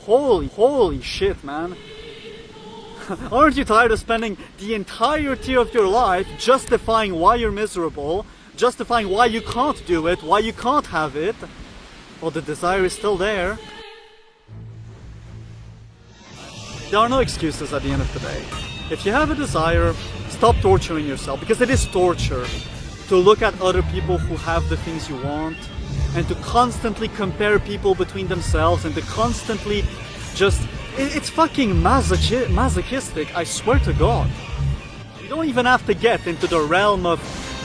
Holy shit, man. Aren't you tired of spending the entirety of your life justifying why you're miserable, justifying why you can't do it, why you can't have it? Well, the desire is still there. There are no excuses at the end of the day. If you have a desire, stop torturing yourself, because it is torture to look at other people who have the things you want and to constantly compare people between themselves and to constantly just... It's fucking masochistic, I swear to God. You don't even have to get into the realm of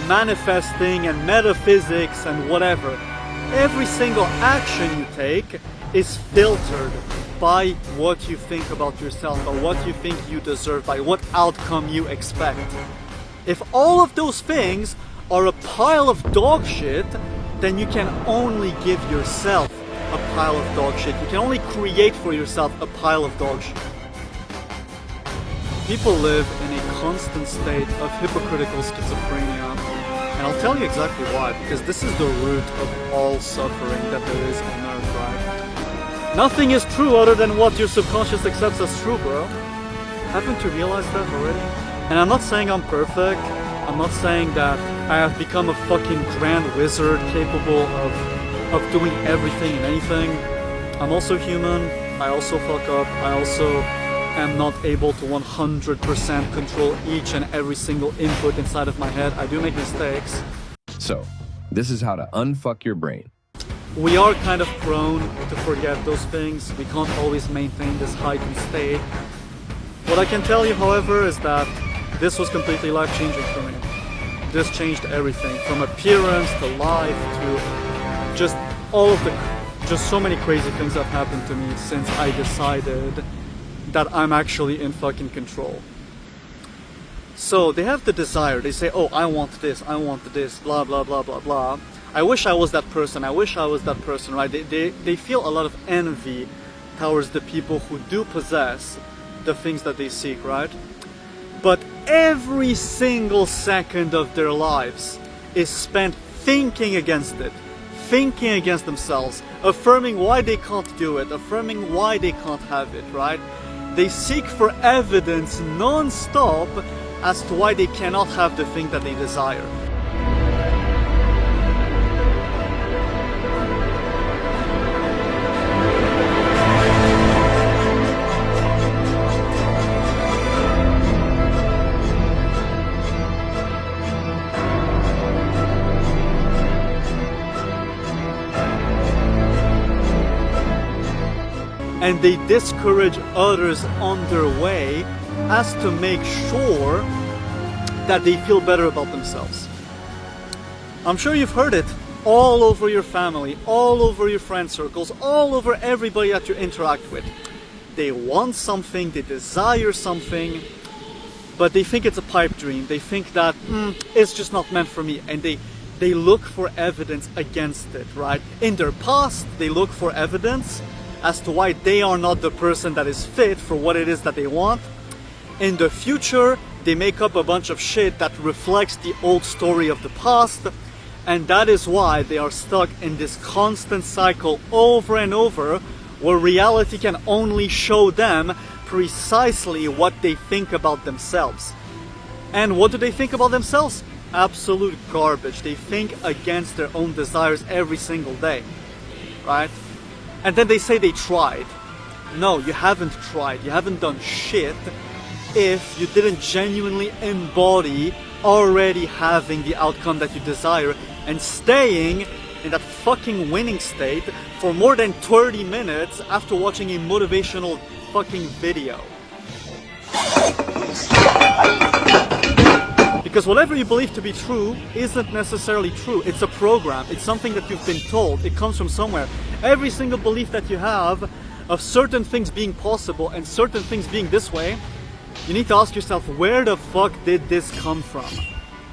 manifesting and metaphysics and whatever. Every single action you take is filtered by what you think about yourself, by what you think you deserve, by what outcome you expect. If all of those things are a pile of dog shit, then you can only give yourself a pile of dog shit. You can only create for yourself a pile of dog shit. People live in a constant state of hypocritical schizophrenia. And I'll tell you exactly why, because this is the root of all suffering that there is on earth, right? Nothing is true other than what your subconscious accepts as true, bro. Haven't you realized that already? And I'm not saying I'm perfect. I'm not saying that I have become a fucking grand wizard capable of doing everything and anything. I'm also human. I also fuck up. I also am not able to 100% control each and every single input inside of my head. I do make mistakes. So, this is how to unfuck your brain. We are kind of prone to forget those things. We can't always maintain this heightened state. What I can tell you, however, is that this was completely life-changing for me. This changed everything, from appearance to life to just all of just so many crazy things have happened to me since I decided that I'm actually in fucking control. So they have the desire, they say, oh, I want this, blah, blah, blah, blah, blah. I wish I was that person, right? They feel a lot of envy towards the people who do possess the things that they seek, right? But every single second of their lives is spent thinking against it, thinking against themselves, affirming why they can't do it, affirming why they can't have it, right? They seek for evidence non-stop as to why they cannot have the thing that they desire. And they discourage others on their way as to make sure that they feel better about themselves. I'm sure you've heard it all over your family, all over your friend circles, all over everybody that you interact with. They want something, they desire something, but they think it's a pipe dream. They think that it's just not meant for me, and they look for evidence against it, right? In their past, they look for evidence as to why they are not the person that is fit for what it is that they want. In the future, they make up a bunch of shit that reflects the old story of the past, and that is why they are stuck in this constant cycle over and over, where reality can only show them precisely what they think about themselves. And what do they think about themselves? Absolute garbage. They think against their own desires every single day, right? And then they say they tried. No, you haven't tried. You haven't done shit if you didn't genuinely embody already having the outcome that you desire and staying in that fucking winning state for more than 30 minutes after watching a motivational fucking video. Because whatever you believe to be true isn't necessarily true. It's a program. It's something that you've been told. It comes from somewhere. Every single belief that you have of certain things being possible and certain things being this way, you need to ask yourself, where the fuck did this come from?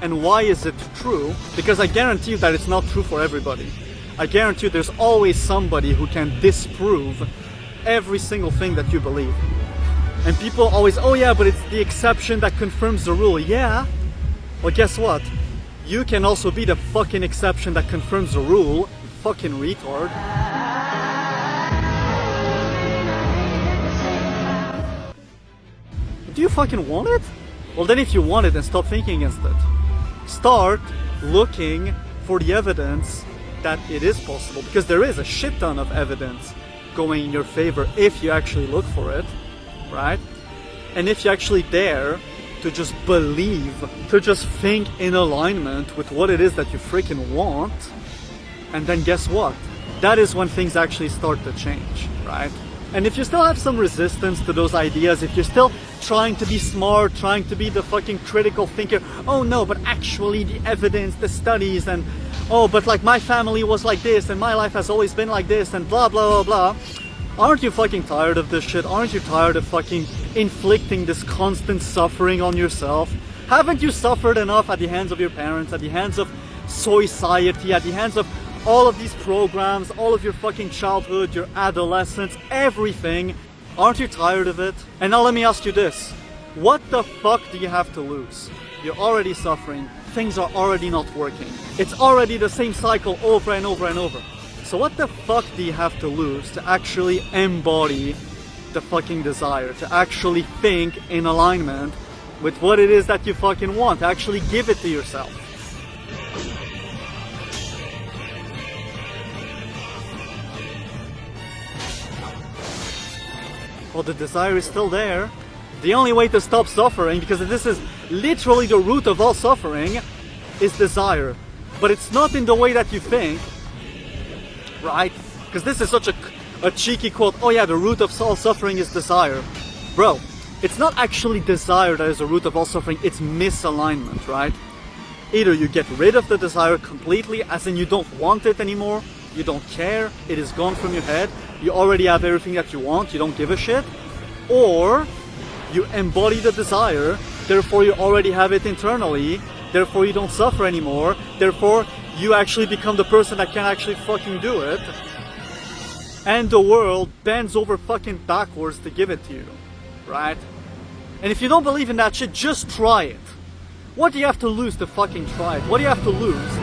And why is it true? Because I guarantee you that it's not true for everybody. I guarantee you there's always somebody who can disprove every single thing that you believe. And people always, oh yeah, but it's the exception that confirms the rule. Yeah. Well, guess what? You can also be the fucking exception that confirms the rule, fucking retard. Do you fucking want it? Well, then if you want it, then stop thinking against it. Start looking for the evidence that it is possible, because there is a shit ton of evidence going in your favor if you actually look for it, right? And if you actually dare to just believe, to just think in alignment with what it is that you freaking want, and then guess what? That is when things actually start to change, right? And if you still have some resistance to those ideas, if you're still trying to be smart, trying to be the fucking critical thinker, oh no, but actually the evidence, the studies, and oh, but like my family was like this, and my life has always been like this, and blah, blah, blah, blah. Aren't you fucking tired of this shit? Aren't you tired of fucking inflicting this constant suffering on yourself? Haven't you suffered enough at the hands of your parents, at the hands of society, at the hands of all of these programs, all of your fucking childhood, your adolescence, everything? Aren't you tired of it? And now let me ask you this. What the fuck do you have to lose? You're already suffering. Things are already not working. It's already the same cycle over and over and over. So what the fuck do you have to lose to actually embody the fucking desire, to actually think in alignment with what it is that you fucking want, to actually give it to yourself? Well, the desire is still there. The only way to stop suffering, because this is literally the root of all suffering, is desire. But it's not in the way that you think, right? Because this is such a cheeky quote. Oh yeah, the root of all suffering is desire. Bro, it's not actually desire that is the root of all suffering, it's misalignment, right? Either you get rid of the desire completely, as in you don't want it anymore, you don't care, it is gone from your head, you already have everything that you want, you don't give a shit, or you embody the desire, therefore you already have it internally, therefore you don't suffer anymore, therefore you actually become the person that can actually fucking do it, and the world bends over fucking backwards to give it to you, right? And if you don't believe in that shit, just try it. What do you have to lose to fucking try it? What do you have to lose